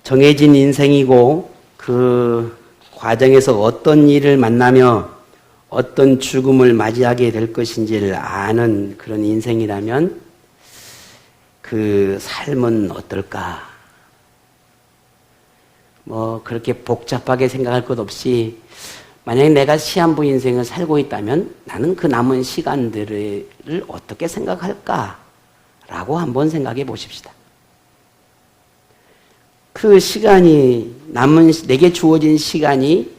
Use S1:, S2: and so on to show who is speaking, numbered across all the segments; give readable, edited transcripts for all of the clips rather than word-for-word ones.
S1: 정해진 인생이고 그 과정에서 어떤 일을 만나며 어떤 죽음을 맞이하게 될 것인지를 아는 그런 인생이라면 그 삶은 어떨까? 그렇게 복잡하게 생각할 것 없이 만약에 내가 시한부 인생을 살고 있다면 나는 그 남은 시간들을 어떻게 생각할까? 라고 한번 생각해 보십시다. 그 시간이 내게 주어진 시간이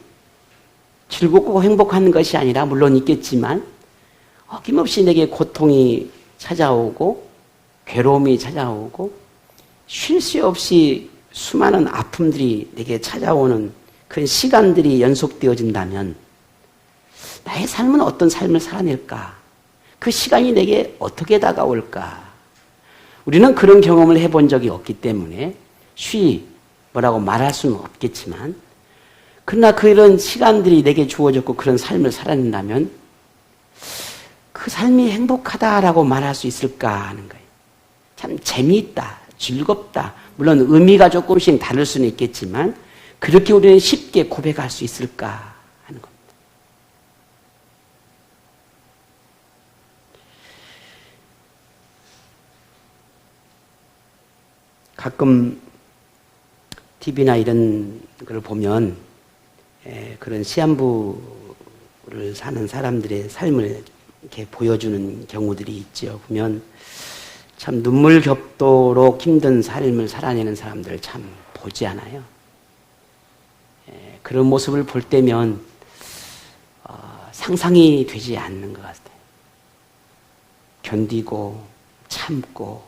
S1: 즐겁고 행복한 것이 아니라 물론 있겠지만 어김없이 내게 고통이 찾아오고 괴로움이 찾아오고 쉴 새 없이 수많은 아픔들이 내게 찾아오는 그런 시간들이 연속되어진다면 나의 삶은 어떤 삶을 살아낼까? 그 시간이 내게 어떻게 다가올까? 우리는 그런 경험을 해본 적이 없기 때문에 뭐라고 말할 수는 없겠지만 그러나 그런 시간들이 내게 주어졌고 그런 삶을 살아낸다면 그 삶이 행복하다라고 말할 수 있을까 하는 거예요. 참 재미있다, 즐겁다. 물론 의미가 조금씩 다를 수는 있겠지만 그렇게 우리는 쉽게 고백할 수 있을까 하는 겁니다. 가끔 TV나 이런 걸 보면 그런 시한부를 사는 사람들의 삶을 이렇게 보여주는 경우들이 있죠. 보면 참 눈물 겹도록 힘든 삶을 살아내는 사람들을 참 보지 않아요. 그런 모습을 볼 때면 상상이 되지 않는 것 같아요. 견디고 참고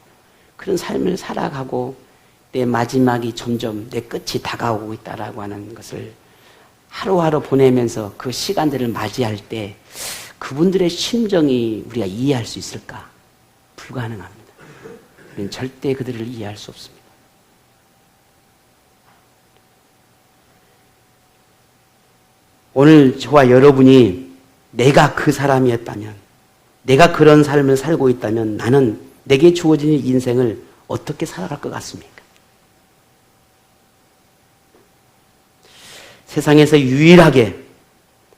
S1: 그런 삶을 살아가고 내 마지막이 점점 내 끝이 다가오고 있다라고 하는 것을 하루하루 보내면서 그 시간들을 맞이할 때 그분들의 심정이 우리가 이해할 수 있을까? 불가능합니다. 우리는 절대 그들을 이해할 수 없습니다. 오늘 저와 여러분이 내가 그 사람이었다면, 내가 그런 삶을 살고 있다면 나는 내게 주어진 인생을 어떻게 살아갈 것 같습니까? 세상에서 유일하게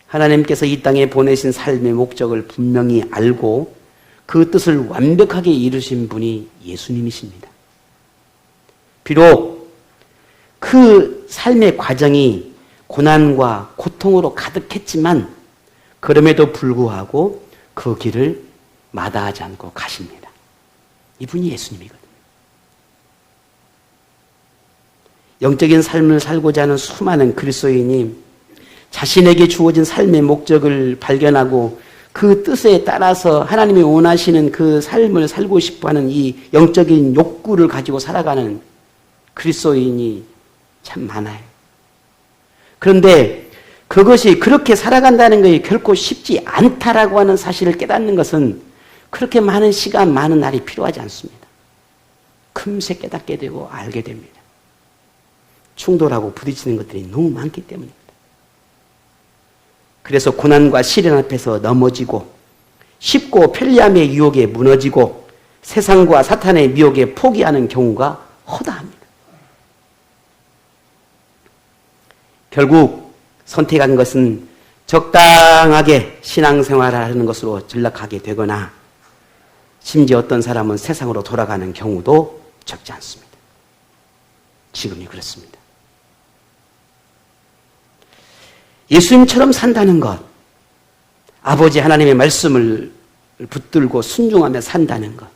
S1: 하나님께서 이 땅에 보내신 삶의 목적을 분명히 알고 그 뜻을 완벽하게 이루신 분이 예수님이십니다. 비록 그 삶의 과정이 고난과 고통으로 가득했지만 그럼에도 불구하고 그 길을 마다하지 않고 가십니다. 이분이 예수님이거든요. 영적인 삶을 살고자 하는 수많은 그리스도인이 자신에게 주어진 삶의 목적을 발견하고 그 뜻에 따라서 하나님이 원하시는 그 삶을 살고 싶어하는 이 영적인 욕구를 가지고 살아가는 그리스도인이 참 많아요. 그런데 그것이 그렇게 살아간다는 것이 결코 쉽지 않다라고 하는 사실을 깨닫는 것은 그렇게 많은 시간, 많은 날이 필요하지 않습니다. 금세 깨닫게 되고 알게 됩니다. 충돌하고 부딪히는 것들이 너무 많기 때문입니다. 그래서 고난과 시련 앞에서 넘어지고 쉽고 편리함의 유혹에 무너지고 세상과 사탄의 미혹에 포기하는 경우가 허다합니다. 결국 선택한 것은 적당하게 신앙생활을 하는 것으로 전락하게 되거나 심지어 어떤 사람은 세상으로 돌아가는 경우도 적지 않습니다. 지금이 그렇습니다. 예수님처럼 산다는 것, 아버지 하나님의 말씀을 붙들고 순종하며 산다는 것,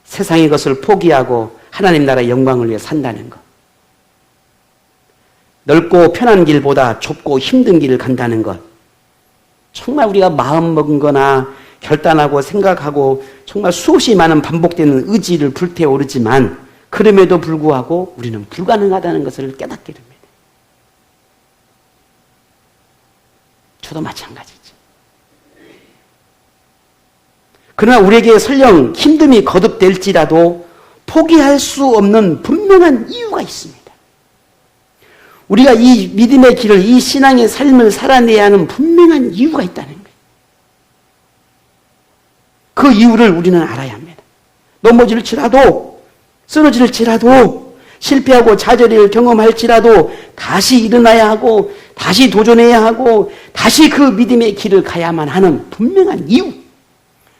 S1: 세상의 것을 포기하고 하나님 나라의 영광을 위해 산다는 것, 넓고 편한 길보다 좁고 힘든 길을 간다는 것, 정말 우리가 마음먹은 거나 결단하고 생각하고 정말 수없이 많은 반복되는 의지를 불태우르지만 그럼에도 불구하고 우리는 불가능하다는 것을 깨닫게 됩니다. 저도 마찬가지죠. 그러나 우리에게 설령 힘듦이 거듭될지라도 포기할 수 없는 분명한 이유가 있습니다. 우리가 이 믿음의 길을, 이 신앙의 삶을 살아내야 하는 분명한 이유가 있다는 거예요. 그 이유를 우리는 알아야 합니다. 넘어질지라도, 쓰러질지라도, 실패하고 좌절을 경험할지라도 다시 일어나야 하고 다시 도전해야 하고 다시 그 믿음의 길을 가야만 하는 분명한 이유,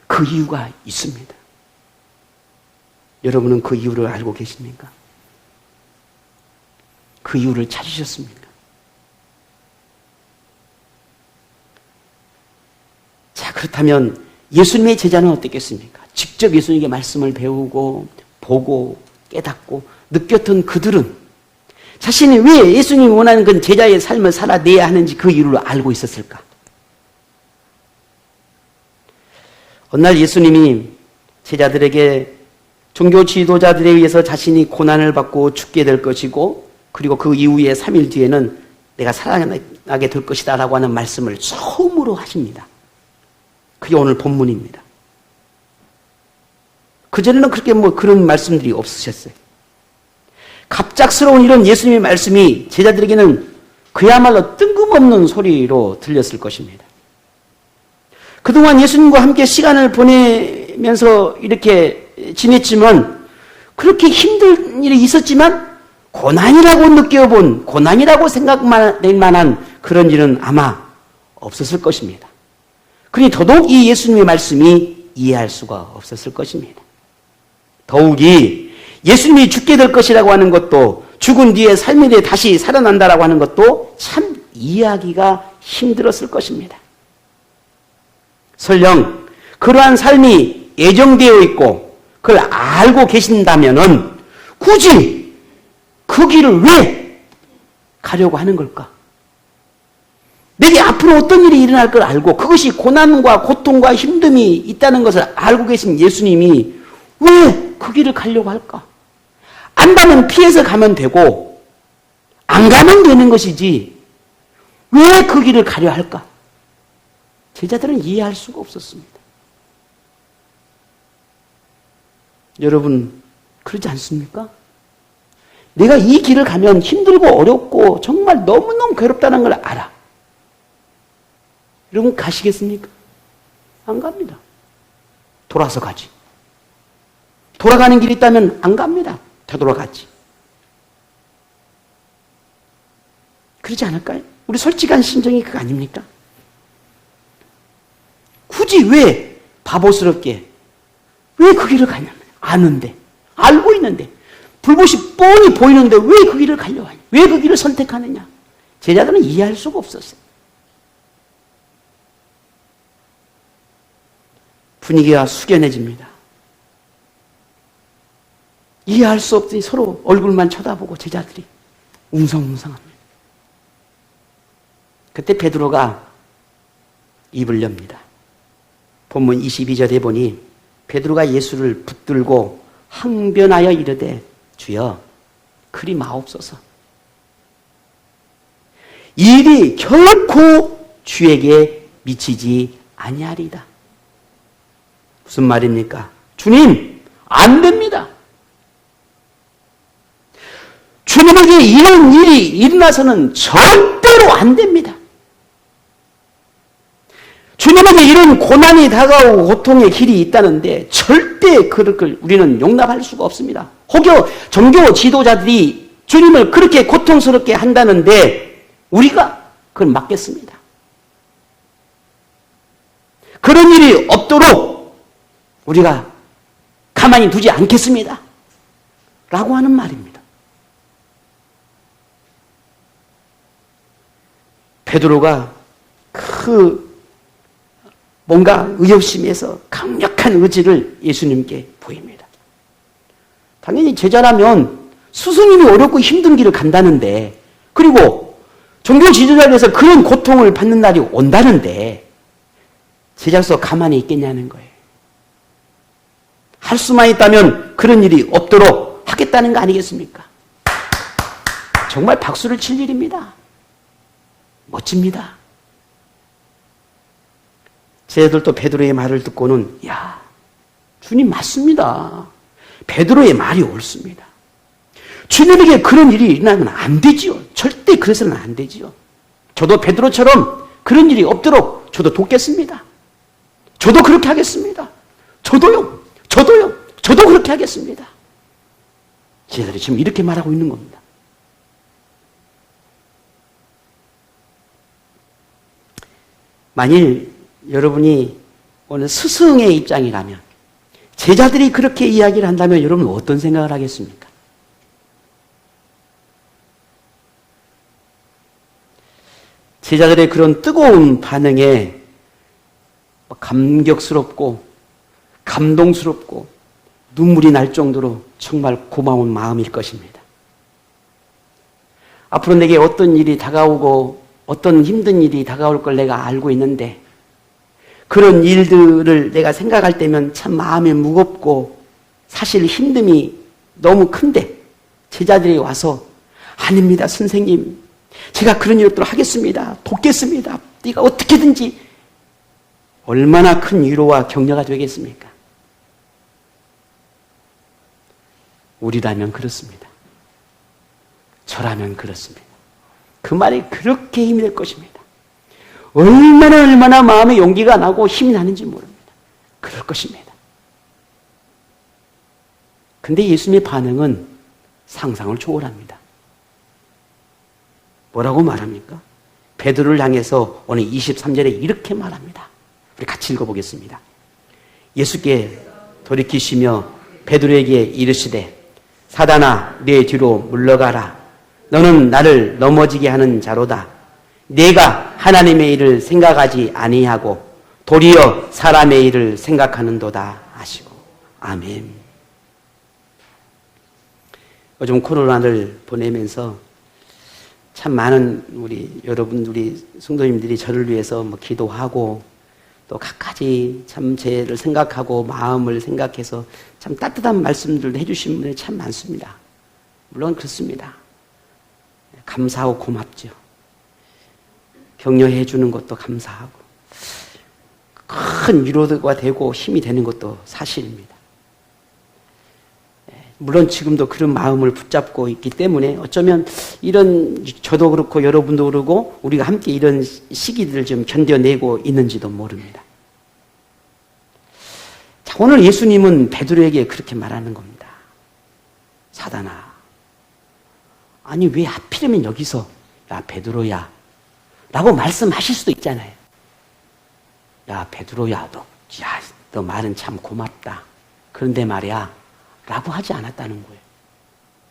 S1: 그 이유가 있습니다. 여러분은 그 이유를 알고 계십니까? 그 이유를 찾으셨습니까? 자, 그렇다면 예수님의 제자는 어땠겠습니까? 직접 예수님의 말씀을 배우고 보고 깨닫고 느꼈던 그들은 자신이 왜 예수님이 원하는 그 제자의 삶을 살아내야 하는지 그 이유를 알고 있었을까? 어느 날 예수님이 제자들에게 종교 지도자들에 의해서 자신이 고난을 받고 죽게 될 것이고 그리고 그 이후에 3일 뒤에는 내가 살아나게 될 것이다 라고 하는 말씀을 처음으로 하십니다. 그게 오늘 본문입니다. 그전에는 그렇게 그런 말씀들이 없으셨어요. 갑작스러운 이런 예수님의 말씀이 제자들에게는 그야말로 뜬금없는 소리로 들렸을 것입니다. 그동안 예수님과 함께 시간을 보내면서 이렇게 지냈지만 그렇게 힘든 일이 있었지만 고난이라고 느껴본, 고난이라고 생각될 만한 그런 일은 아마 없었을 것입니다. 그러니 더더욱 이 예수님의 말씀이 이해할 수가 없었을 것입니다. 더욱이 예수님이 죽게 될 것이라고 하는 것도 죽은 뒤에 삶에 대해 다시 살아난다라고 하는 것도 참 이해하기가 힘들었을 것입니다. 설령 그러한 삶이 예정되어 있고 그걸 알고 계신다면은 굳이 그 길을 왜 가려고 하는 걸까? 내게 앞으로 어떤 일이 일어날 걸 알고 그것이 고난과 고통과 힘듦이 있다는 것을 알고 계신 예수님이 왜 그 길을 가려고 할까? 안다면 피해서 가면 되고 안 가면 되는 것이지 왜 그 길을 가려 할까? 제자들은 이해할 수가 없었습니다. 여러분 그러지 않습니까? 내가 이 길을 가면 힘들고 어렵고 정말 너무너무 괴롭다는 걸 알아. 여러분 가시겠습니까? 안 갑니다. 돌아서 가지. 돌아가는 길이 있다면 안 갑니다. 되돌아가지. 그러지 않을까요? 우리 솔직한 심정이 그거 아닙니까? 굳이 왜 바보스럽게 왜 그 길을 가냐면 아는데 알고 있는데 불못이 뻔히 보이는데 왜 그 길을 가려고 하냐? 왜 그 길을 선택하느냐? 제자들은 이해할 수가 없었어요. 분위기가 숙연해집니다. 이해할 수 없더니 서로 얼굴만 쳐다보고 제자들이 웅성웅성합니다. 그때 베드로가 입을 엽니다. 본문 22절에 보니 베드로가 예수를 붙들고 항변하여 이르되 주여 그리 마옵소서. 일이 결코 주에게 미치지 아니하리이다. 무슨 말입니까? 주님 안 됩니다. 주님에게 이런 일이 일어나서는 절대로 안 됩니다. 주님에게 이런 고난이 다가오고 고통의 길이 있다는데 절대 그걸 우리는 용납할 수가 없습니다. 혹여 종교 지도자들이 주님을 그렇게 고통스럽게 한다는데 우리가 그걸 막겠습니다. 그런 일이 없도록 우리가 가만히 두지 않겠습니다. 라고 하는 말입니다. 베드로가 뭔가 의협심에서 강력한 의지를 예수님께 보입니다. 당연히 제자라면 스승님이 어렵고 힘든 길을 간다는데 그리고 종교 지도자에서 그런 고통을 받는 날이 온다는데 제자로서 가만히 있겠냐는 거예요. 할 수만 있다면 그런 일이 없도록 하겠다는 거 아니겠습니까? 정말 박수를 칠 일입니다. 멋집니다. 제자들도 베드로의 말을 듣고는 야, 주님 맞습니다. 베드로의 말이 옳습니다. 주님에게 그런 일이 일어나면 안 되지요. 절대 그래서는 안 되지요. 저도 베드로처럼 그런 일이 없도록 저도 돕겠습니다. 저도 그렇게 하겠습니다. 저도 그렇게 하겠습니다. 제자들이 지금 이렇게 말하고 있는 겁니다. 만일 여러분이 오늘 스승의 입장이라면, 제자들이 그렇게 이야기를 한다면 여러분은 어떤 생각을 하겠습니까? 제자들의 그런 뜨거운 반응에 감격스럽고 감동스럽고 눈물이 날 정도로 정말 고마운 마음일 것입니다. 앞으로 내게 어떤 일이 다가오고 어떤 힘든 일이 다가올 걸 내가 알고 있는데, 그런 일들을 내가 생각할 때면 참 마음이 무겁고 사실 힘듦이 너무 큰데, 제자들이 와서 아닙니다 선생님, 제가 그런 일 없도록 하겠습니다, 돕겠습니다, 네가 어떻게든지, 얼마나 큰 위로와 격려가 되겠습니까? 우리라면 그렇습니다. 저라면 그렇습니다. 그 말이 그렇게 힘이 될 것입니다. 얼마나 마음에 용기가 나고 힘이 나는지 모릅니다. 그럴 것입니다. 근데 예수님의 반응은 상상을 초월합니다. 뭐라고 말합니까? 베드로를 향해서 오늘 23절에 이렇게 말합니다. 우리 같이 읽어보겠습니다. 예수께 돌이키시며 베드로에게 이르시되 사단아 내 뒤로 물러가라. 너는 나를 넘어지게 하는 자로다. 내가 하나님의 일을 생각하지 아니하고 도리어 사람의 일을 생각하는도다 하시고. 아멘. 요즘 코로나를 보내면서 참 많은 우리 여러분, 우리 성도님들이 저를 위해서 기도하고 또 갖가지 참 죄를 생각하고 마음을 생각해서 참 따뜻한 말씀들도 해주신 분들이 참 많습니다. 물론 그렇습니다. 감사하고 고맙죠. 격려해 주는 것도 감사하고 큰 위로가 되고 힘이 되는 것도 사실입니다. 물론 지금도 그런 마음을 붙잡고 있기 때문에 어쩌면 이런, 저도 그렇고 여러분도 그러고 우리가 함께 이런 시기들을 좀 견뎌내고 있는지도 모릅니다. 자, 오늘 예수님은 베드로에게 그렇게 말하는 겁니다. 사단아, 아니 왜 하필이면 여기서 야 베드로야 라고 말씀하실 수도 있잖아요. 야 베드로야, 너 말은 참 고맙다. 그런데 말이야 라고 하지 않았다는 거예요.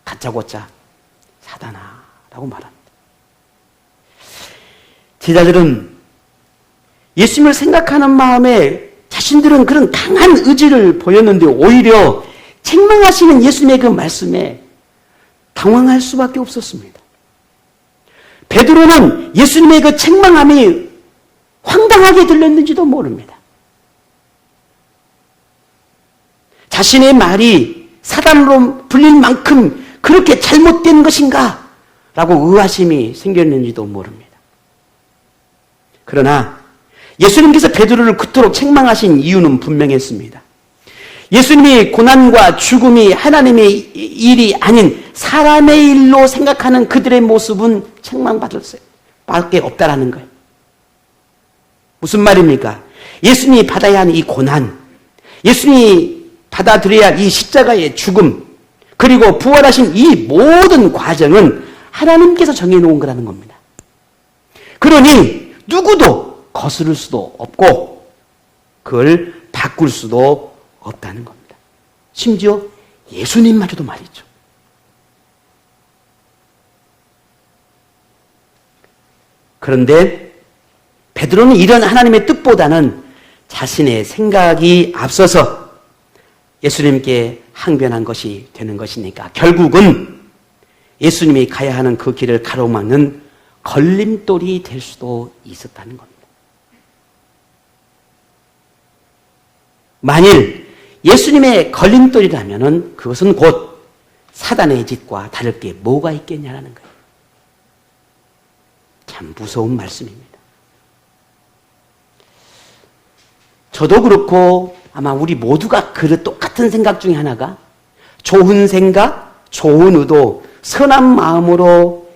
S1: 다짜고짜 사단아 라고 말합니다. 제자들은 예수님을 생각하는 마음에 자신들은 그런 강한 의지를 보였는데 오히려 책망하시는 예수님의 그 말씀에 당황할 수밖에 없었습니다. 베드로는 예수님의 그 책망함이 황당하게 들렸는지도 모릅니다. 자신의 말이 사단으로 불릴 만큼 그렇게 잘못된 것인가? 라고 의아심이 생겼는지도 모릅니다. 그러나 예수님께서 베드로를 그토록 책망하신 이유는 분명했습니다. 예수님이 고난과 죽음이 하나님의 일이 아닌 사람의 일로 생각하는 그들의 모습은 책망받을 수밖에 없다라는 거예요. 무슨 말입니까? 예수님이 받아야 하는 이 고난, 예수님이 받아들여야 할 이 십자가의 죽음, 그리고 부활하신 이 모든 과정은 하나님께서 정해놓은 거라는 겁니다. 그러니 누구도 거스를 수도 없고 그걸 바꿀 수도 없다는 겁니다. 심지어 예수님마저도 말이죠. 그런데 베드로는 이런 하나님의 뜻보다는 자신의 생각이 앞서서 예수님께 항변한 것이 되는 것이니까 결국은 예수님이 가야 하는 그 길을 가로막는 걸림돌이 될 수도 있었다는 겁니다. 만일 예수님의 걸림돌이라면 그것은 곧 사단의 짓과 다를 게 뭐가 있겠냐라는 거예요. 참 무서운 말씀입니다. 저도 그렇고 아마 우리 모두가 그 똑같은 생각 중에 하나가 좋은 생각, 좋은 의도, 선한 마음으로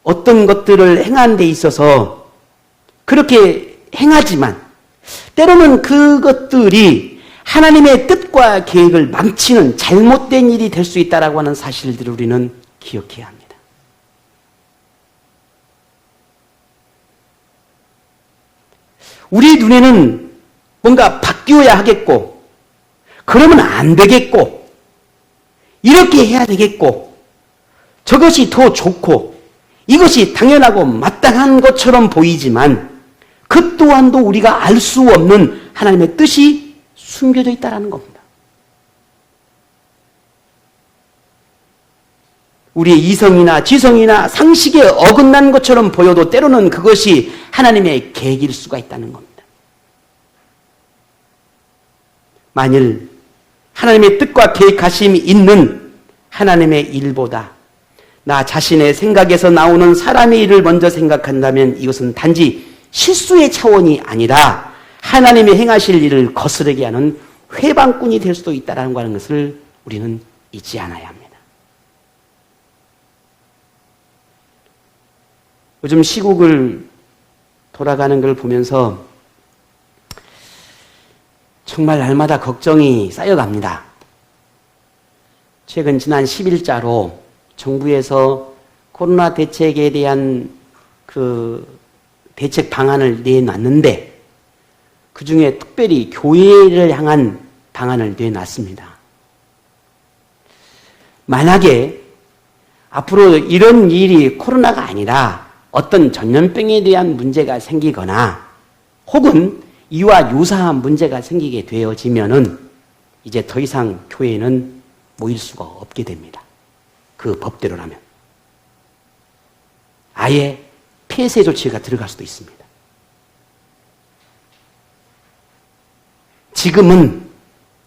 S1: 어떤 것들을 행하는 데 있어서 그렇게 행하지만 때로는 그것들이 하나님의 뜻과 계획을 망치는 잘못된 일이 될 수 있다라고 하는 사실들을 우리는 기억해야 합니다. 우리 눈에는 뭔가 바뀌어야 하겠고, 그러면 안 되겠고, 이렇게 해야 되겠고, 저것이 더 좋고, 이것이 당연하고 마땅한 것처럼 보이지만 그 또한도 우리가 알 수 없는 하나님의 뜻이 숨겨져 있다는 겁니다. 우리의 이성이나 지성이나 상식에 어긋난 것처럼 보여도 때로는 그것이 하나님의 계획일 수가 있다는 겁니다. 만일 하나님의 뜻과 계획하심이 있는 하나님의 일보다 나 자신의 생각에서 나오는 사람의 일을 먼저 생각한다면 이것은 단지 실수의 차원이 아니라 하나님의 행하실 일을 거스르게 하는 회방꾼이 될 수도 있다는 것을 우리는 잊지 않아야 합니다. 요즘 시국을 돌아가는 걸 보면서 정말 날마다 걱정이 쌓여갑니다. 최근 지난 10일자로 정부에서 코로나 대책에 대한 그 대책 방안을 내놨는데 그 중에 특별히 교회를 향한 방안을 내놨습니다. 만약에 앞으로 이런 일이 코로나가 아니라 어떤 전염병에 대한 문제가 생기거나 혹은 이와 유사한 문제가 생기게 되어지면은 이제 더 이상 교회는 모일 수가 없게 됩니다. 그 법대로라면. 아예 폐쇄 조치가 들어갈 수도 있습니다. 지금은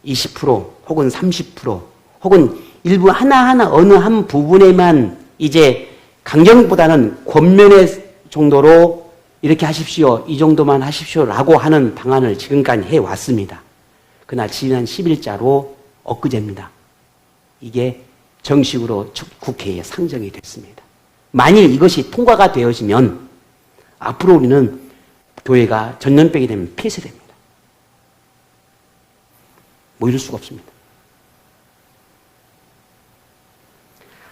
S1: 20% 혹은 30% 혹은 일부 하나하나 어느 한 부분에만 이제 강경보다는 권면의 정도로 이렇게 하십시오, 이 정도만 하십시오라고 하는 방안을 지금까지 해왔습니다. 그날 지난 10일자로 엊그제입니다. 이게 정식으로 국회에 상정이 됐습니다. 만일 이것이 통과가 되어지면 앞으로 우리는 교회가 전염병이 되면 폐쇄됩니다. 모일 수가 없습니다.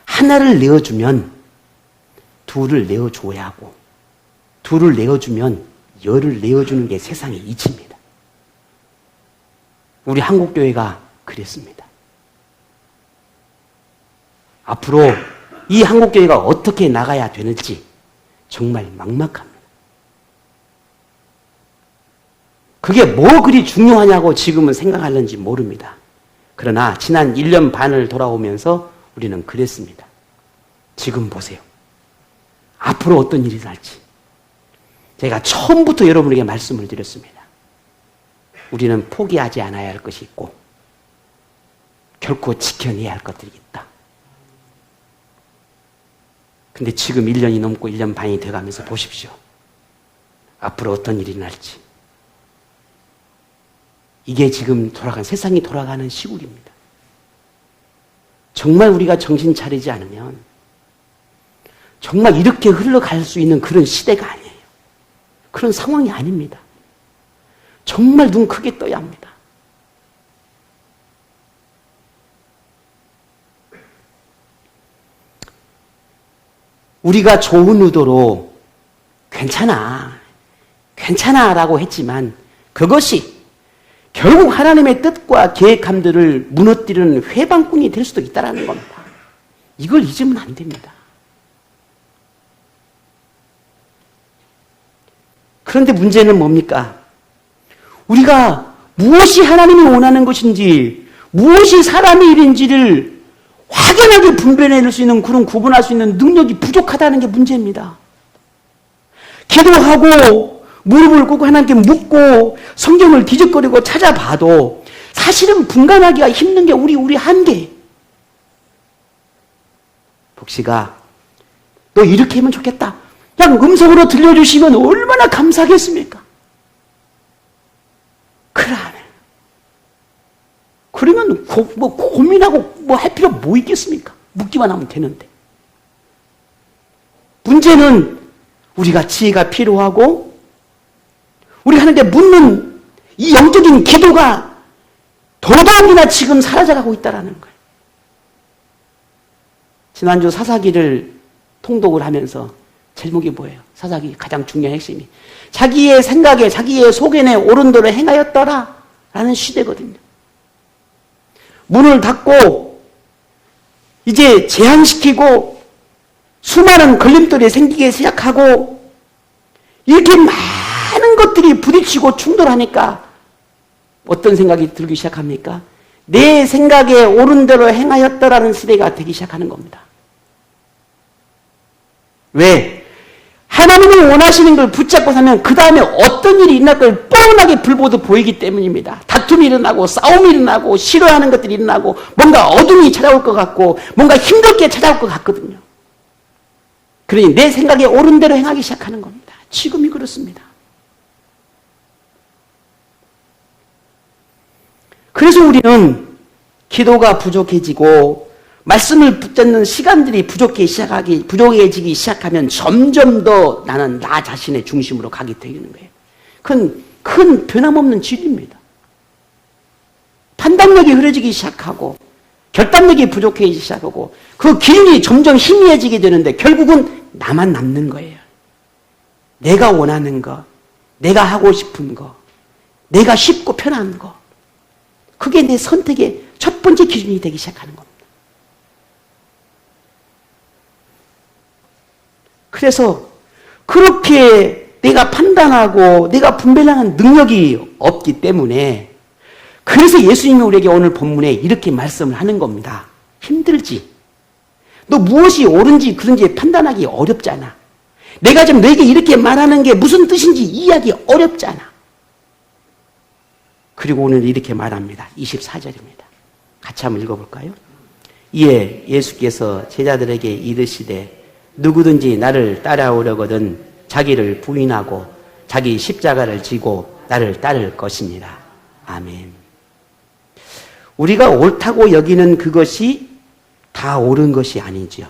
S1: 하나를 내어주면 둘을 내어줘야 하고 둘을 내어주면 열을 내어주는 게 세상의 이치입니다. 우리 한국교회가 그랬습니다. 앞으로 이 한국교회가 어떻게 나가야 되는지 정말 막막합니다. 그게 뭐 그리 중요하냐고 지금은 생각하는지 모릅니다. 그러나 지난 1년 반을 돌아오면서 우리는 그랬습니다. 지금 보세요. 앞으로 어떤 일이 날지. 제가 처음부터 여러분에게 말씀을 드렸습니다. 우리는 포기하지 않아야 할 것이 있고 결코 지켜내야 할 것들이 있다. 근데 지금 1년이 넘고 1년 반이 돼가면서 보십시오. 앞으로 어떤 일이 날지. 이게 지금 세상이 돌아가는 시국입니다. 정말 우리가 정신 차리지 않으면 정말 이렇게 흘러갈 수 있는 그런 시대가 아니에요. 그런 상황이 아닙니다. 정말 눈 크게 떠야 합니다. 우리가 좋은 의도로 괜찮아 라고 했지만 그것이 결국 하나님의 뜻과 계획함들을 무너뜨리는 회방꾼이 될 수도 있다는 겁니다. 이걸 잊으면 안 됩니다. 그런데 문제는 뭡니까? 우리가 무엇이 하나님이 원하는 것인지 무엇이 사람의 일인지를 확연하게 분별해낼 수 있는 그런 구분할 수 있는 능력이 부족하다는 게 문제입니다. 기도하고 무릎을 꿇고 하나님께 묻고 성경을 뒤적거리고 찾아봐도 사실은 분간하기가 힘든 게 우리 한계. 복씨가 너 이렇게 하면 좋겠다. 그냥 음성으로 들려주시면 얼마나 감사하겠습니까? 그래 안 해. 그러면 고민하고 할 필요 뭐 있겠습니까? 묻기만 하면 되는데. 문제는 우리가 지혜가 필요하고 우리 하나님께 묻는 이 영적인 기도가 더더욱이나 지금 사라져가고 있다는 거예요. 지난주 사사기를 통독을 하면서 제목이 뭐예요? 사사기 가장 중요한 핵심이 자기의 생각에 자기의 속에 옳은 대로 행하였더라 라는 시대거든요. 문을 닫고 이제 제한시키고 수많은 걸림돌이 생기기 시작하고 이렇게 많은 것들이 부딪히고 충돌하니까 어떤 생각이 들기 시작합니까? 내 생각에 옳은 대로 행하였더라는 시대가 되기 시작하는 겁니다. 왜? 하나님이 원하시는 걸 붙잡고 사면 그 다음에 어떤 일이 일어날 걸 뻔하게 불보듯 보이기 때문입니다. 다툼이 일어나고 싸움이 일어나고 싫어하는 것들이 일어나고 뭔가 어둠이 찾아올 것 같고 뭔가 힘들게 찾아올 것 같거든요. 그러니 내 생각에 옳은 대로 행하기 시작하는 겁니다. 지금이 그렇습니다. 그래서 우리는 기도가 부족해지고 말씀을 붙잡는 시간들이 부족해지기 시작하면 점점 더 나는 나 자신의 중심으로 가게 되는 거예요. 큰 변함없는 진리입니다. 판단력이 흐려지기 시작하고 결단력이 부족해지기 시작하고 그 기운이 점점 희미해지게 되는데 결국은 나만 남는 거예요. 내가 원하는 거, 내가 하고 싶은 거, 내가 쉽고 편한 거. 그게 내 선택의 첫 번째 기준이 되기 시작하는 겁니다. 그래서 그렇게 내가 판단하고 내가 분별하는 능력이 없기 때문에 그래서 예수님이 우리에게 오늘 본문에 이렇게 말씀을 하는 겁니다. 힘들지? 너 무엇이 옳은지 그런지 판단하기 어렵잖아. 내가 지금 너에게 이렇게 말하는 게 무슨 뜻인지 이해하기 어렵잖아. 그리고 오늘 이렇게 말합니다. 24절입니다. 같이 한번 읽어볼까요? 이에 예수께서 제자들에게 이르시되 누구든지 나를 따라오려거든 자기를 부인하고 자기 십자가를 지고 나를 따를 것이니라. 아멘. 우리가 옳다고 여기는 그것이 다 옳은 것이 아니지요.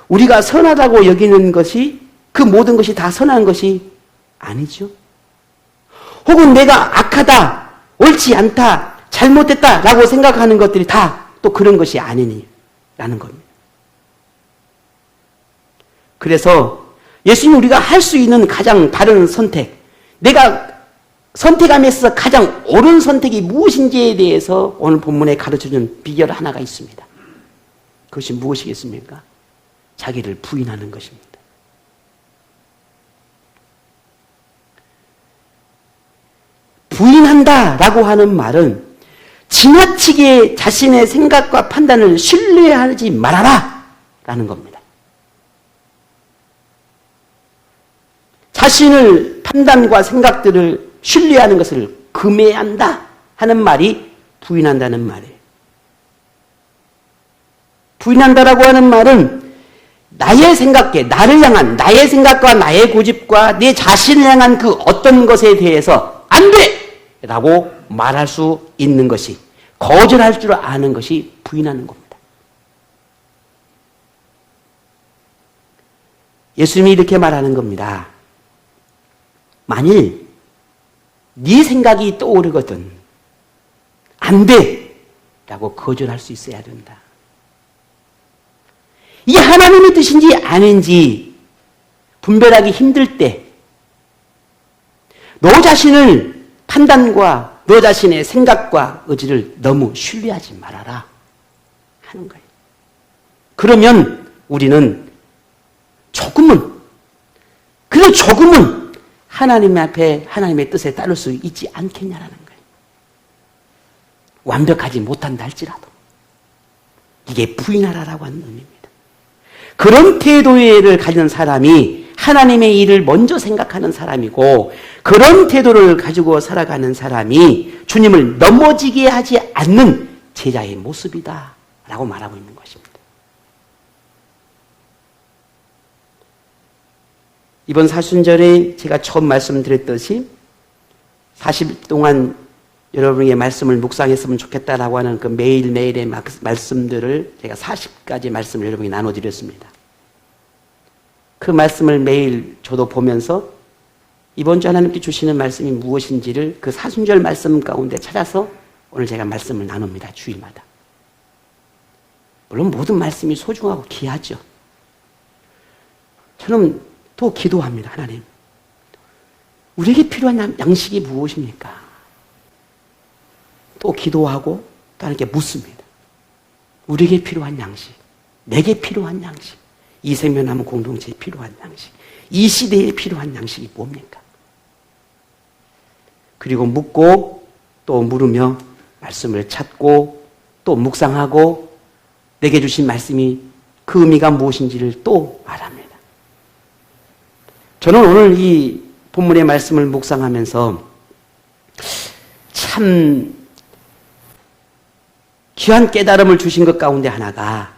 S1: 우리가 선하다고 여기는 것이 그 모든 것이 다 선한 것이 아니죠. 혹은 내가 악하다, 옳지 않다, 잘못됐다 라고 생각하는 것들이 다 또 그런 것이 아니라는 겁니다. 그래서 예수님 우리가 할 수 있는 가장 바른 선택, 내가 선택함에서 가장 옳은 선택이 무엇인지에 대해서 오늘 본문에 가르쳐주는 비결 하나가 있습니다. 그것이 무엇이겠습니까? 자기를 부인하는 것입니다. 부인한다라고 하는 말은 지나치게 자신의 생각과 판단을 신뢰하지 말아라 라는 겁니다. 자신을 판단과 생각들을 신뢰하는 것을 금해한다 하는 말이 부인한다는 말이에요. 부인한다라고 하는 말은 나의 생각에 나를 향한 나의 생각과 나의 고집과 내 자신을 향한 그 어떤 것에 대해서 안 돼! 라고 말할 수 있는 것이 거절할 줄 아는 것이 부인하는 겁니다. 예수님이 이렇게 말하는 겁니다. 만일 네 생각이 떠오르거든 안 돼! 라고 거절할 수 있어야 된다. 이게 하나님의 뜻인지 아닌지 분별하기 힘들 때 너 자신을 판단과 너 자신의 생각과 의지를 너무 신뢰하지 말아라 하는 거예요. 그러면 우리는 그래도 조금은 하나님 앞에 하나님의 뜻에 따를 수 있지 않겠냐라는 거예요. 완벽하지 못한다 할지라도. 이게 부인하라라고 하는 의미입니다. 그런 태도를 가진 사람이 하나님의 일을 먼저 생각하는 사람이고 그런 태도를 가지고 살아가는 사람이 주님을 넘어지게 하지 않는 제자의 모습이다 라고 말하고 있는 것입니다. 이번 사순절에 제가 처음 말씀드렸듯이 40일 동안 여러분에게 말씀을 묵상했으면 좋겠다라고 하는 그 매일매일의 말씀들을 제가 40가지 말씀을 여러분에게 나눠드렸습니다. 그 말씀을 매일 저도 보면서 이번 주 하나님께 주시는 말씀이 무엇인지를 그 사순절 말씀 가운데 찾아서 오늘 제가 말씀을 나눕니다. 주일마다. 물론 모든 말씀이 소중하고 귀하죠. 저는 또 기도합니다. 하나님, 우리에게 필요한 양식이 무엇입니까? 또 기도하고 또 하나님께 묻습니다. 우리에게 필요한 양식, 내게 필요한 양식, 이 생명나무 공동체에 필요한 양식, 이 시대에 필요한 양식이 뭡니까? 그리고 묻고 또 물으며 말씀을 찾고 또 묵상하고 내게 주신 말씀이 그 의미가 무엇인지를 또 말합니다. 저는 오늘 이 본문의 말씀을 묵상하면서 참 귀한 깨달음을 주신 것 가운데 하나가,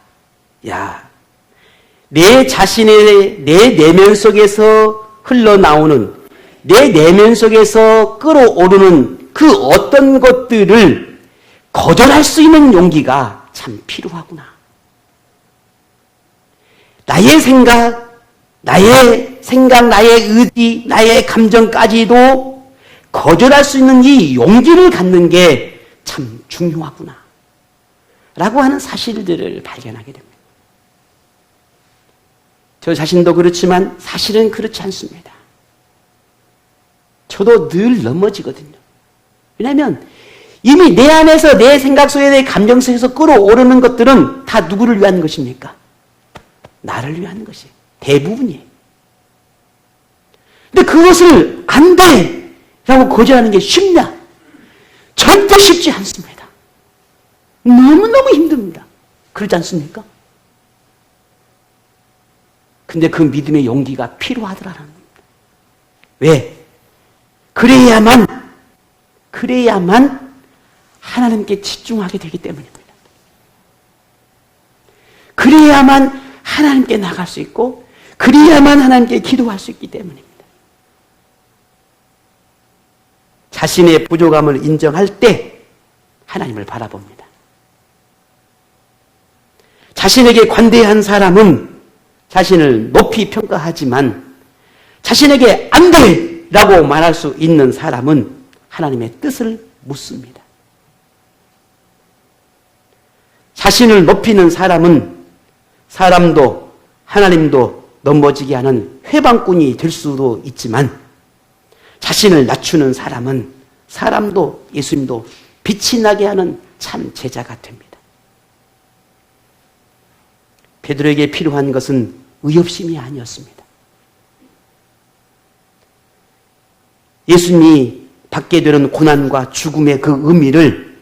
S1: 내 자신의 내 내면 속에서 흘러나오는, 내 내면 속에서 끌어오르는 그 어떤 것들을 거절할 수 있는 용기가 참 필요하구나. 나의 생각, 나의 의지, 나의 감정까지도 거절할 수 있는 이 용기를 갖는 게 참 중요하구나 라고 하는 사실들을 발견하게 됩니다. 저 자신도 그렇지만 사실은 그렇지 않습니다. 저도 늘 넘어지거든요. 왜냐하면 이미 내 안에서, 내 생각 속에, 내 감정 속에서 끌어오르는 것들은 다 누구를 위한 것입니까? 나를 위한 것이에요. 대부분이에요. 근데 그것을 안 돼! 라고 거절하는 게 쉽냐? 절대 쉽지 않습니다. 너무너무 힘듭니다. 그렇지 않습니까? 근데 그 믿음의 용기가 필요하더라는 겁니다. 왜? 그래야만 하나님께 집중하게 되기 때문입니다. 그래야만 하나님께 나갈 수 있고, 그래야만 하나님께 기도할 수 있기 때문입니다. 자신의 부족함을 인정할 때 하나님을 바라봅니다. 자신에게 관대한 사람은 자신을 높이 평가하지만 자신에게 안 돼! 라고 말할 수 있는 사람은 하나님의 뜻을 묻습니다. 자신을 높이는 사람은 사람도 하나님도 넘어지게 하는 회방꾼이 될 수도 있지만, 자신을 낮추는 사람은 사람도 예수님도 빛이 나게 하는 참 제자가 됩니다. 베드로에게 필요한 것은 의협심이 아니었습니다. 예수님이 받게 되는 고난과 죽음의 그 의미를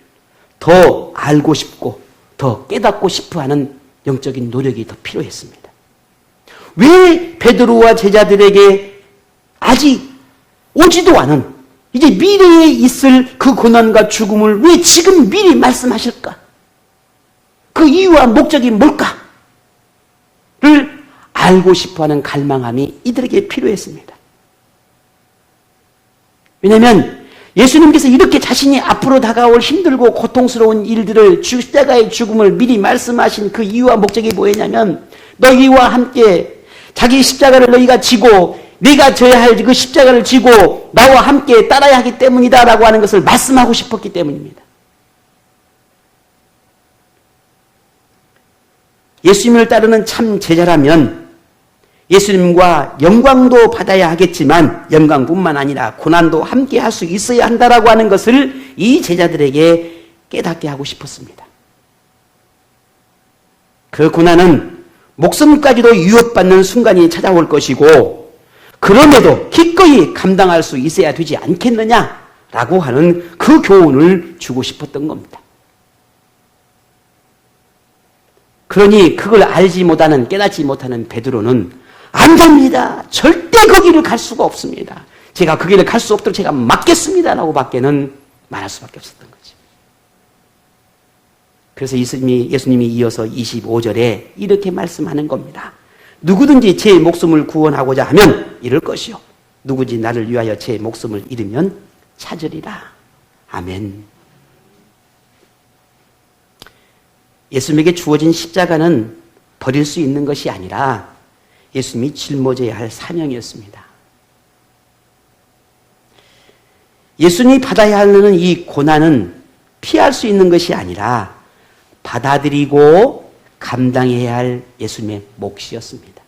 S1: 더 알고 싶고 더 깨닫고 싶어하는 영적인 노력이 더 필요했습니다. 왜 베드로와 제자들에게 아직 오지도 않은, 이제 미래에 있을 그 고난과 죽음을 왜 지금 미리 말씀하실까? 그 이유와 목적이 뭘까? 를 알고 싶어하는 갈망함이 이들에게 필요했습니다. 왜냐하면 예수님께서 이렇게 자신이 앞으로 다가올 힘들고 고통스러운 일들을, 십자가의 죽음을 미리 말씀하신 그 이유와 목적이 뭐였냐면, 너희와 함께 자기 십자가를 너희가 지고 네가 져야 할 그 십자가를 지고 나와 함께 따라야 하기 때문이다 라고 하는 것을 말씀하고 싶었기 때문입니다. 예수님을 따르는 참 제자라면 예수님과 영광도 받아야 하겠지만 영광뿐만 아니라 고난도 함께 할 수 있어야 한다라고 하는 것을 이 제자들에게 깨닫게 하고 싶었습니다. 그 고난은 목숨까지도 위협받는 순간이 찾아올 것이고, 그럼에도 기꺼이 감당할 수 있어야 되지 않겠느냐라고 하는 그 교훈을 주고 싶었던 겁니다. 그러니 그걸 알지 못하는, 깨닫지 못하는 베드로는 안 됩니다. 절대 그 길을 갈 수가 없습니다. 제가 그 길을 갈 수 없도록 제가 막겠습니다라고 밖에는 말할 수밖에 없었던 거죠. 그래서 예수님이 이어서 25절에 이렇게 말씀하는 겁니다. 누구든지 제 목숨을 구원하고자 하면 잃을 것이요, 누구든지 나를 위하여 제 목숨을 잃으면 찾으리라. 아멘. 예수님에게 주어진 십자가는 버릴 수 있는 것이 아니라 예수님이 짊어져야 할 사명이었습니다. 예수님이 받아야 하는 이 고난은 피할 수 있는 것이 아니라 받아들이고 감당해야 할 예수님의 몫이었습니다.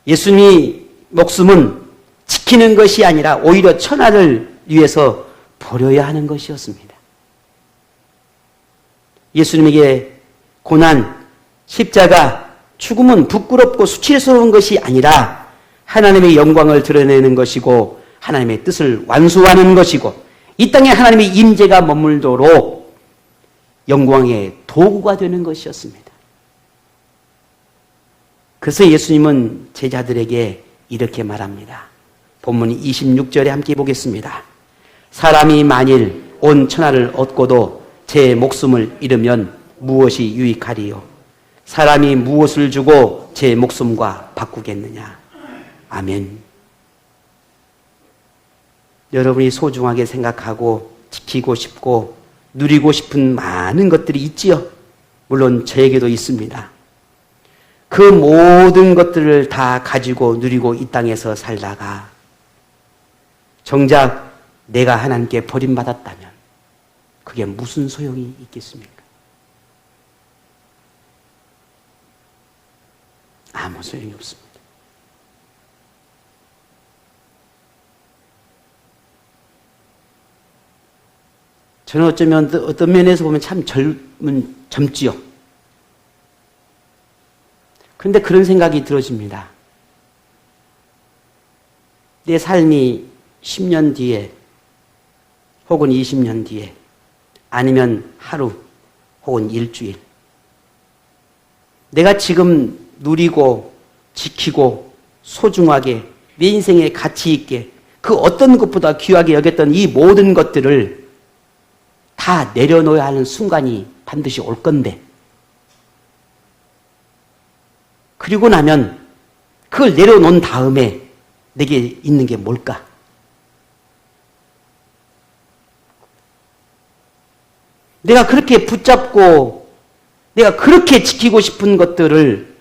S1: 예수님의 목숨은 지키는 것이 아니라 오히려 천하를 위해서 버려야 하는 것이었습니다. 예수님에게 고난, 십자가, 죽음은 부끄럽고 수치스러운 것이 아니라 하나님의 영광을 드러내는 것이고 하나님의 뜻을 완수하는 것이고 이 땅에 하나님의 임재가 머물도록 영광의 도구가 되는 것이었습니다. 그래서 예수님은 제자들에게 이렇게 말합니다. 본문 26절에 함께 보겠습니다. 사람이 만일 온 천하를 얻고도 제 목숨을 잃으면 무엇이 유익하리요? 사람이 무엇을 주고 제 목숨과 바꾸겠느냐? 아멘. 여러분이 소중하게 생각하고 지키고 싶고 누리고 싶은 많은 것들이 있지요. 물론 저에게도 있습니다. 그 모든 것들을 다 가지고 누리고 이 땅에서 살다가 정작 내가 하나님께 버림받았다면 그게 무슨 소용이 있겠습니까? 아무 소용이 없습니다. 저는 어쩌면 어떤 면에서 보면 참 젊지요. 그런데 그런 생각이 들어집니다. 내 삶이 10년 뒤에 혹은 20년 뒤에 아니면 하루 혹은 일주일 내가 지금 누리고 지키고 소중하게 내 인생에 가치 있게 그 어떤 것보다 귀하게 여겼던 이 모든 것들을 다 내려놓아야 하는 순간이 반드시 올 건데 그리고 나면 그걸 내려놓은 다음에 내게 있는 게 뭘까? 내가 그렇게 붙잡고 내가 그렇게 지키고 싶은 것들을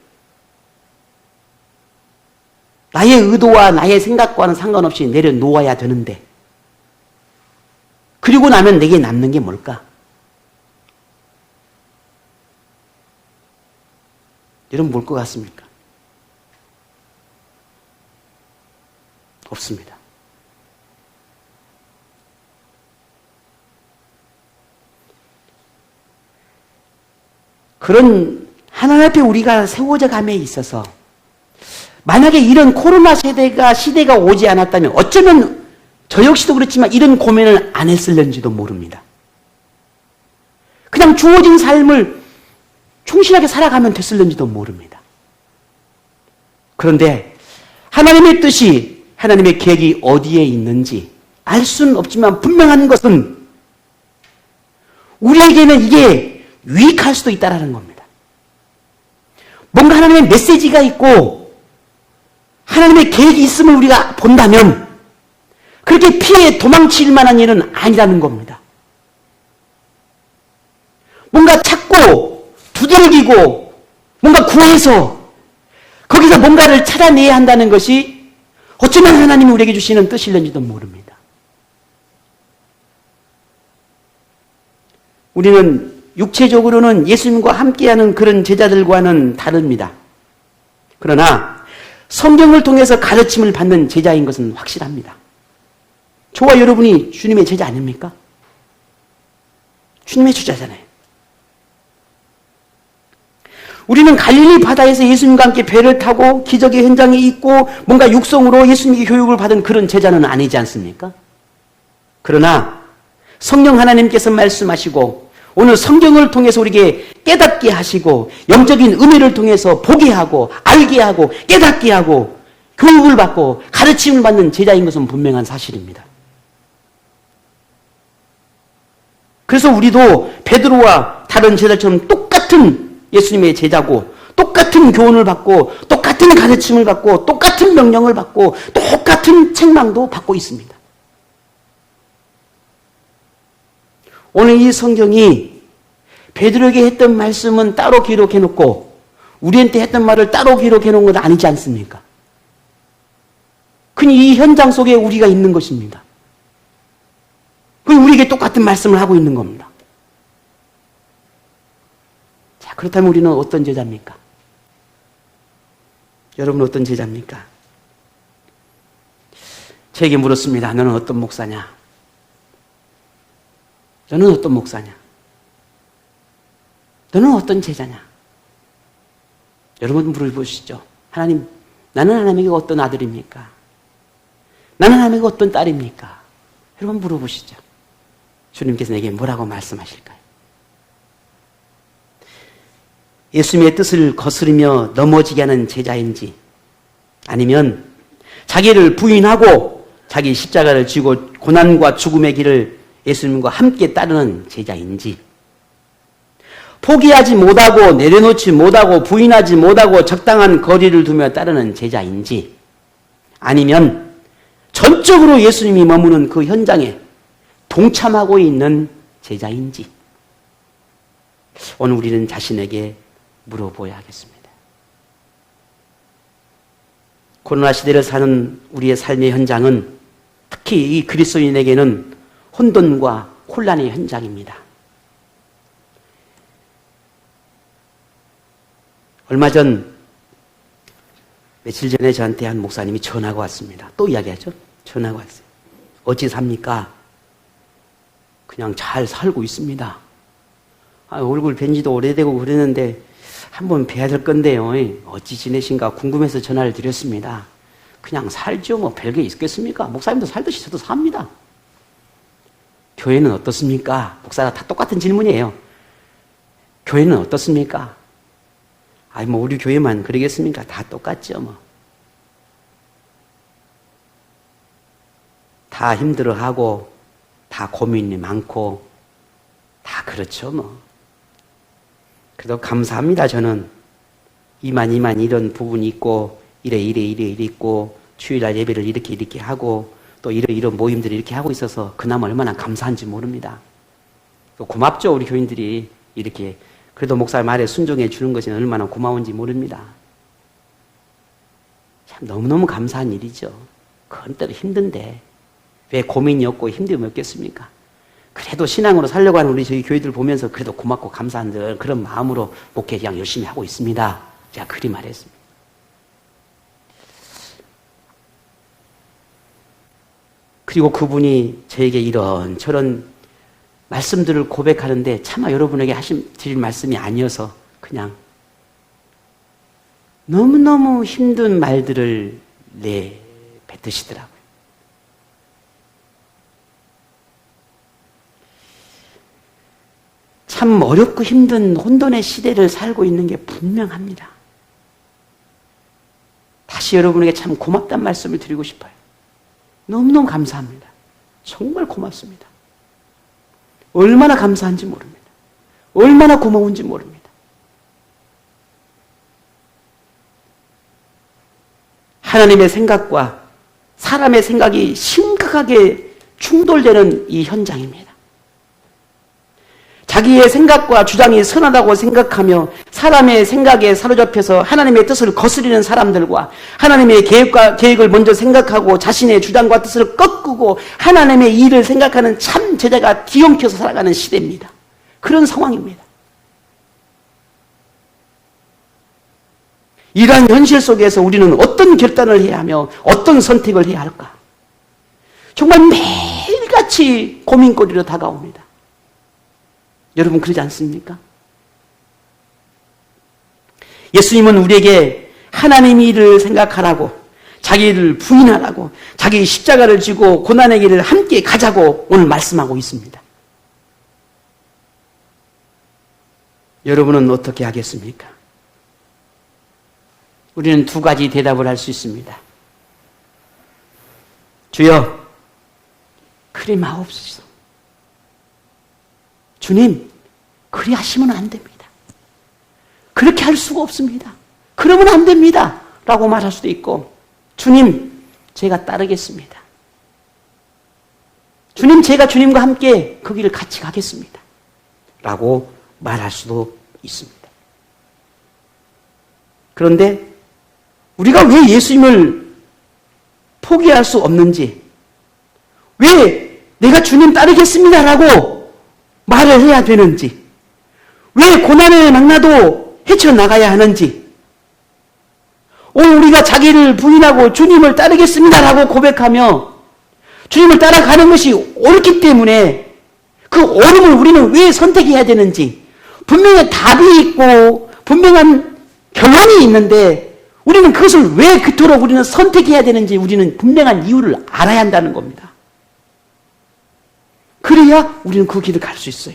S1: 나의 의도와 나의 생각과는 상관없이 내려놓아야 되는데 그리고 나면 내게 남는 게 뭘까? 여러분 뭘 것 같습니까? 없습니다. 그런 하나님 앞에 우리가 세워져 감에 있어서 만약에 이런 코로나 시대가 오지 않았다면 어쩌면 저 역시도 그렇지만 이런 고민을 안 했을는지도 모릅니다. 그냥 주어진 삶을 충실하게 살아가면 됐을는지도 모릅니다. 그런데 하나님의 뜻이 하나님의 계획이 어디에 있는지 알 수는 없지만 분명한 것은 우리에게는 이게 유익할 수도 있다는 겁니다. 뭔가 하나님의 메시지가 있고 하나님의 계획이 있음을 우리가 본다면 그렇게 피해 도망칠 만한 일은 아니라는 겁니다. 뭔가 찾고 두들기고 뭔가 구해서 거기서 뭔가를 찾아내야 한다는 것이 어쩌면 하나님이 우리에게 주시는 뜻일는지도 모릅니다. 우리는 육체적으로는 예수님과 함께하는 그런 제자들과는 다릅니다. 그러나 성경을 통해서 가르침을 받는 제자인 것은 확실합니다. 저와 여러분이 주님의 제자 아닙니까? 주님의 제자잖아요. 우리는 갈릴리 바다에서 예수님과 함께 배를 타고 기적의 현장에 있고 뭔가 육성으로 예수님의 교육을 받은 그런 제자는 아니지 않습니까? 그러나 성령 하나님께서 말씀하시고 오늘 성경을 통해서 우리에게 깨닫게 하시고 영적인 은혜를 통해서 보게 하고 알게 하고 깨닫게 하고 교육을 받고 가르침을 받는 제자인 것은 분명한 사실입니다. 그래서 우리도 베드로와 다른 제자들처럼 똑같은 예수님의 제자고 똑같은 교훈을 받고 똑같은 가르침을 받고 똑같은 명령을 받고 똑같은 책망도 받고 있습니다. 오늘 이 성경이 베드로에게 했던 말씀은 따로 기록해놓고 우리한테 했던 말을 따로 기록해놓은 건 아니지 않습니까? 그니 이 현장 속에 우리가 있는 것입니다. 그니 우리에게 똑같은 말씀을 하고 있는 겁니다. 자, 그렇다면 우리는 어떤 제자입니까? 여러분은 어떤 제자입니까? 저에게 물었습니다. 너는 어떤 목사냐? 너는 어떤 목사냐? 너는 어떤 제자냐? 여러분 물어보시죠. 하나님, 나는 하나님에게 어떤 아들입니까? 나는 하나님에게 어떤 딸입니까? 여러분 물어보시죠. 주님께서 내게 뭐라고 말씀하실까요? 예수님의 뜻을 거스르며 넘어지게 하는 제자인지, 아니면 자기를 부인하고 자기 십자가를 지고 고난과 죽음의 길을 예수님과 함께 따르는 제자인지, 포기하지 못하고 내려놓지 못하고 부인하지 못하고 적당한 거리를 두며 따르는 제자인지, 아니면 전적으로 예수님이 머무는 그 현장에 동참하고 있는 제자인지, 오늘 우리는 자신에게 물어보아야 하겠습니다. 코로나 시대를 사는 우리의 삶의 현장은 특히 이 그리스도인에게는 혼돈과 혼란의 현장입니다. 얼마 전, 며칠 전에 저한테 한 목사님이 전화가 왔습니다. 또 이야기하죠? 전화가 왔어요. 어찌 삽니까? 그냥 잘 살고 있습니다. 얼굴 뵌 지도 오래되고 그랬는데 한번 뵈야 될 건데요. 어찌 지내신가 궁금해서 전화를 드렸습니다. 그냥 살죠. 뭐 별게 있겠습니까? 목사님도 살듯이 저도 삽니다. 교회는 어떻습니까? 목사가 다 똑같은 질문이에요. 교회는 어떻습니까? 뭐 우리 교회만 그러겠습니까? 다 똑같죠, 뭐. 다 힘들어하고, 다 고민이 많고, 다 그렇죠, 뭐. 그래도 감사합니다, 저는. 이만 이런 부분이 있고, 이래 있고, 주일날 예배를 이렇게 하고, 또 이런 모임들을 이렇게 하고 있어서 그나마 얼마나 감사한지 모릅니다. 고맙죠, 우리 교인들이 이렇게. 그래도 목사 말에 순종해 주는 것이 얼마나 고마운지 모릅니다. 참 너무너무 감사한 일이죠. 그건 때로 힘든데 왜 고민이 없고 힘듦이 없겠습니까? 그래도 신앙으로 살려고 하는 우리 저희 교회들 보면서 그래도 고맙고 감사한 그런 마음으로 목회 그냥 열심히 하고 있습니다. 제가 그리 말했습니다. 그리고 그분이 저에게 이런저런 말씀들을 고백하는데 차마 여러분에게 드릴 말씀이 아니어서 그냥 너무너무 힘든 말들을 내뱉으시더라고요. 참 어렵고 힘든 혼돈의 시대를 살고 있는 게 분명합니다. 다시 여러분에게 참 고맙다는 말씀을 드리고 싶어요. 너무너무 감사합니다. 정말 고맙습니다. 얼마나 감사한지 모릅니다. 얼마나 고마운지 모릅니다. 하나님의 생각과 사람의 생각이 심각하게 충돌되는 이 현장입니다. 자기의 생각과 주장이 선하다고 생각하며 사람의 생각에 사로잡혀서 하나님의 뜻을 거스리는 사람들과 하나님의 계획을 먼저 생각하고 자신의 주장과 뜻을 꺾고 하나님의 일을 생각하는 참 제자가 뒤엉켜서 살아가는 시대입니다. 그런 상황입니다. 이러한 현실 속에서 우리는 어떤 결단을 해야 하며 어떤 선택을 해야 할까? 정말 매일같이 고민거리로 다가옵니다. 여러분 그러지 않습니까? 예수님은 우리에게 하나님의 일을 생각하라고, 자기를 부인하라고, 자기 십자가를 지고 고난의 길을 함께 가자고 오늘 말씀하고 있습니다. 여러분은 어떻게 하겠습니까? 우리는 두 가지 대답을 할 수 있습니다. 주여, 그리 마옵소서. 주님, 그리 하시면 안 됩니다. 그렇게 할 수가 없습니다. 그러면 안 됩니다. 라고 말할 수도 있고, 주님, 제가 따르겠습니다. 주님, 제가 주님과 함께 그 길을 같이 가겠습니다. 라고 말할 수도 있습니다. 그런데 우리가 왜 예수님을 포기할 수 없는지, 왜 내가 주님 따르겠습니다라고 말을 해야 되는지, 왜 고난을 만나도 헤쳐나가야 하는지, 오늘 우리가 자기를 부인하고 주님을 따르겠습니다라고 고백하며 주님을 따라가는 것이 옳기 때문에 그 옳음을 우리는 왜 선택해야 되는지, 분명히 답이 있고 분명한 결론이 있는데 우리는 그것을 왜 그토록 우리는 선택해야 되는지 우리는 분명한 이유를 알아야 한다는 겁니다. 그래야 우리는 그 길을 갈 수 있어요.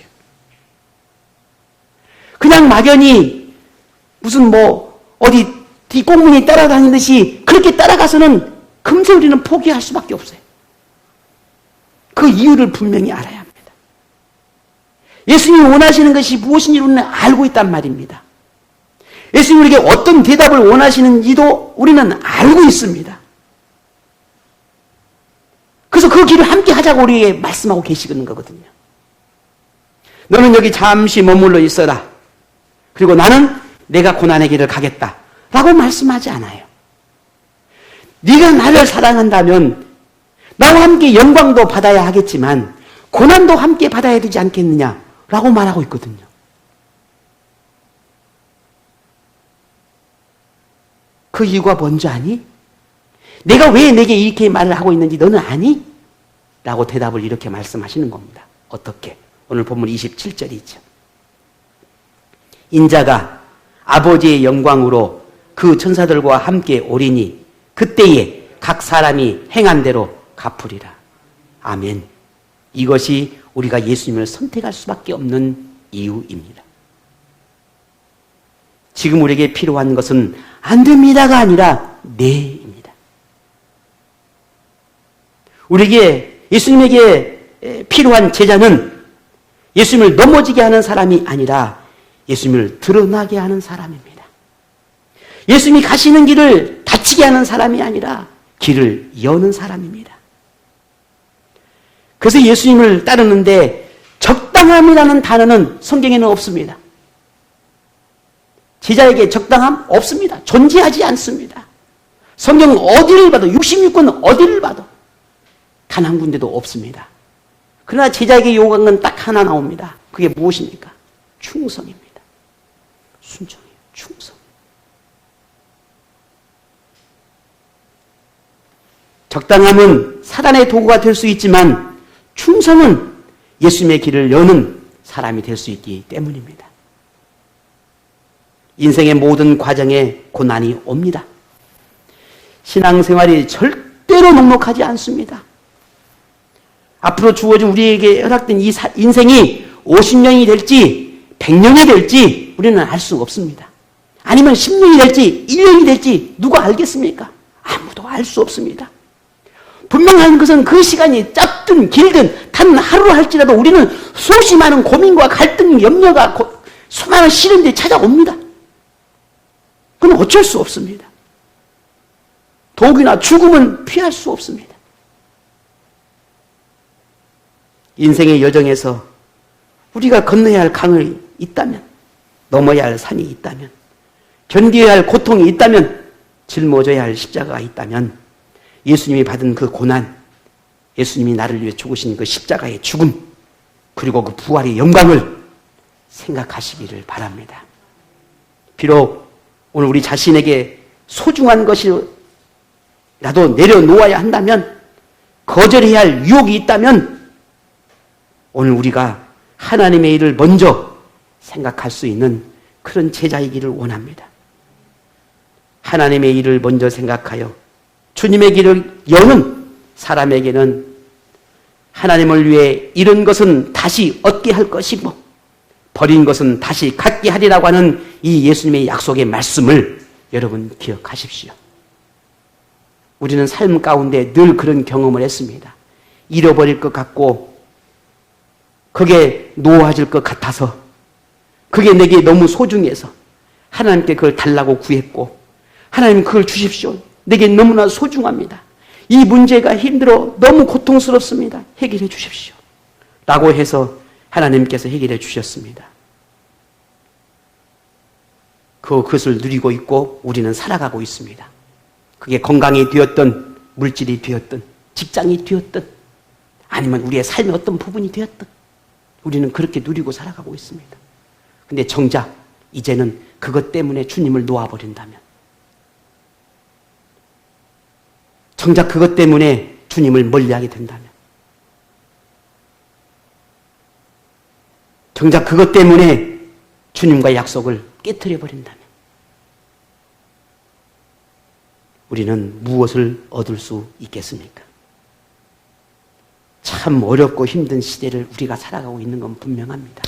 S1: 그냥 막연히 무슨 어디 뒷공문이 따라다니듯이 그렇게 따라가서는 금세 우리는 포기할 수밖에 없어요. 그 이유를 분명히 알아야 합니다. 예수님이 원하시는 것이 무엇인지 우리는 알고 있단 말입니다. 예수님이 우리에게 어떤 대답을 원하시는지도 우리는 알고 있습니다. 그래서 그 길을 함께 하자고 우리에게 말씀하고 계시는 거거든요. 너는 여기 잠시 머물러 있어라. 그리고 나는 내가 고난의 길을 가겠다. 라고 말씀하지 않아요. 네가 나를 사랑한다면 나와 함께 영광도 받아야 하겠지만 고난도 함께 받아야 되지 않겠느냐 라고 말하고 있거든요. 그 이유가 뭔지 아니? 내가 왜 내게 이렇게 말을 하고 있는지 너는 아니? 라고 대답을 이렇게 말씀하시는 겁니다. 어떻게? 오늘 본문 27절이죠. 인자가 아버지의 영광으로 그 천사들과 함께 오리니 그때에 각 사람이 행한 대로 갚으리라. 아멘. 이것이 우리가 예수님을 선택할 수밖에 없는 이유입니다. 지금 우리에게 필요한 것은 안 됩니다가 아니라 네입니다. 우리에게 예수님에게 필요한 제자는 예수님을 넘어지게 하는 사람이 아니라 예수님을 드러나게 하는 사람입니다. 예수님이 가시는 길을 닫히게 하는 사람이 아니라 길을 여는 사람입니다. 그래서 예수님을 따르는데 적당함이라는 단어는 성경에는 없습니다. 제자에게 적당함 없습니다. 존재하지 않습니다. 성경 어디를 봐도 66권 어디를 봐도 단 한 군데도 없습니다. 그러나 제자에게 요구한 건 딱 하나 나옵니다. 그게 무엇입니까? 충성입니다. 순종이에요. 충성. 적당함은 사단의 도구가 될 수 있지만 충성은 예수님의 길을 여는 사람이 될 수 있기 때문입니다. 인생의 모든 과정에 고난이 옵니다. 신앙생활이 절대로 녹록하지 않습니다. 앞으로 주어진 우리에게 허락된 이 인생이 50년이 될지 100년이 될지 우리는 알 수 없습니다. 아니면 10년이 될지 1년이 될지 누가 알겠습니까? 아무도 알 수 없습니다. 분명한 것은 그 시간이 짧든 길든 단 하루 할지라도 우리는 수없이 많은 고민과 갈등, 염려가 수많은 시련들이 찾아옵니다. 그건 어쩔 수 없습니다. 독이나 죽음은 피할 수 없습니다. 인생의 여정에서 우리가 건너야 할 강이 있다면, 넘어야 할 산이 있다면, 견뎌야 할 고통이 있다면, 짊어져야 할 십자가가 있다면 예수님이 받은 그 고난, 예수님이 나를 위해 죽으신 그 십자가의 죽음, 그리고 그 부활의 영광을 생각하시기를 바랍니다. 비록 오늘 우리 자신에게 소중한 것이라도 내려놓아야 한다면, 거절해야 할 유혹이 있다면 오늘 우리가 하나님의 일을 먼저 생각할 수 있는 그런 제자이기를 원합니다. 하나님의 일을 먼저 생각하여 주님의 길을 여는 사람에게는 하나님을 위해 잃은 것은 다시 얻게 할 것이고 버린 것은 다시 갖게 하리라고 하는 이 예수님의 약속의 말씀을 여러분 기억하십시오. 우리는 삶 가운데 늘 그런 경험을 했습니다. 잃어버릴 것 같고 그게 놓아질 것 같아서 그게 내게 너무 소중해서 하나님께 그걸 달라고 구했고 하나님 그걸 주십시오. 내게 너무나 소중합니다. 이 문제가 힘들어 너무 고통스럽습니다. 해결해 주십시오. 라고 해서 하나님께서 해결해 주셨습니다. 그것을 누리고 있고 우리는 살아가고 있습니다. 그게 건강이 되었던 물질이 되었든 직장이 되었든 아니면 우리의 삶의 어떤 부분이 되었든 우리는 그렇게 누리고 살아가고 있습니다. 근데 정작 이제는 그것 때문에 주님을 놓아버린다면, 정작 그것 때문에 주님을 멀리하게 된다면, 정작 그것 때문에 주님과 약속을 깨트려 버린다면 우리는 무엇을 얻을 수 있겠습니까? 참 어렵고 힘든 시대를 우리가 살아가고 있는 건 분명합니다.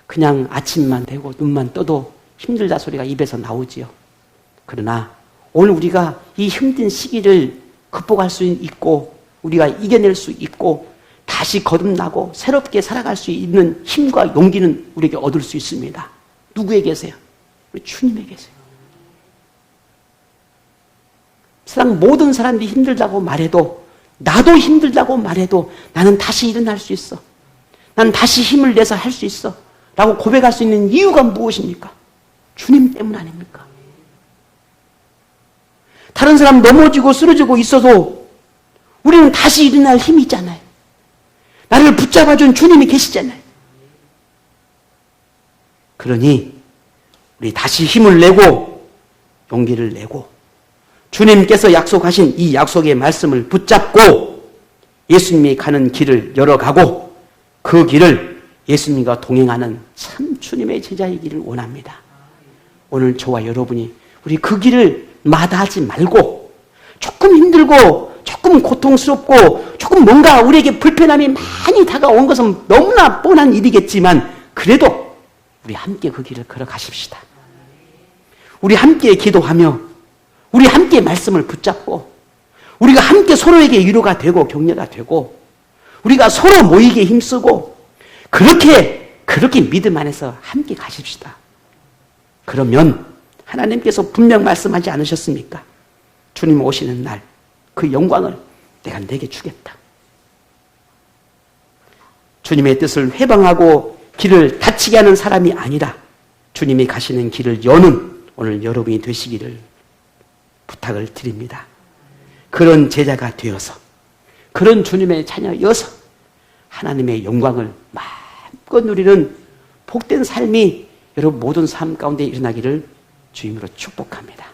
S1: 그냥 아침만 되고 눈만 떠도 힘들다 소리가 입에서 나오지요. 그러나 오늘 우리가 이 힘든 시기를 극복할 수 있고 우리가 이겨낼 수 있고 다시 거듭나고 새롭게 살아갈 수 있는 힘과 용기는 우리에게 얻을 수 있습니다. 누구에 계세요? 우리 주님에 계세요. 세상 모든 사람들이 힘들다고 말해도, 나도 힘들다고 말해도 나는 다시 일어날 수 있어. 나는 다시 힘을 내서 할 수 있어. 라고 고백할 수 있는 이유가 무엇입니까? 주님 때문 아닙니까? 다른 사람 넘어지고 쓰러지고 있어도 우리는 다시 일어날 힘이 있잖아요. 나를 붙잡아준 주님이 계시잖아요. 그러니 우리 다시 힘을 내고 용기를 내고 주님께서 약속하신 이 약속의 말씀을 붙잡고 예수님이 가는 길을 열어가고 그 길을 예수님과 동행하는 참 주님의 제자이기를 원합니다. 오늘 저와 여러분이 우리 그 길을 마다하지 말고 조금 힘들고 조금 고통스럽고 조금 뭔가 우리에게 불편함이 많이 다가온 것은 너무나 뻔한 일이겠지만 그래도 우리 함께 그 길을 걸어가십시다. 우리 함께 기도하며 우리 함께 말씀을 붙잡고 우리가 함께 서로에게 위로가 되고 격려가 되고 우리가 서로 모이게 힘쓰고 그렇게 믿음 안에서 함께 가십시다. 그러면 하나님께서 분명 말씀하지 않으셨습니까? 주님 오시는 날 그 영광을 내가 내게 주겠다. 주님의 뜻을 회방하고 길을 닫히게 하는 사람이 아니라 주님이 가시는 길을 여는 오늘 여러분이 되시기를 부탁을 드립니다. 그런 제자가 되어서 그런 주님의 자녀여서 하나님의 영광을 마음껏 누리는 복된 삶이 여러분 모든 삶 가운데 일어나기를 주임으로 축복합니다.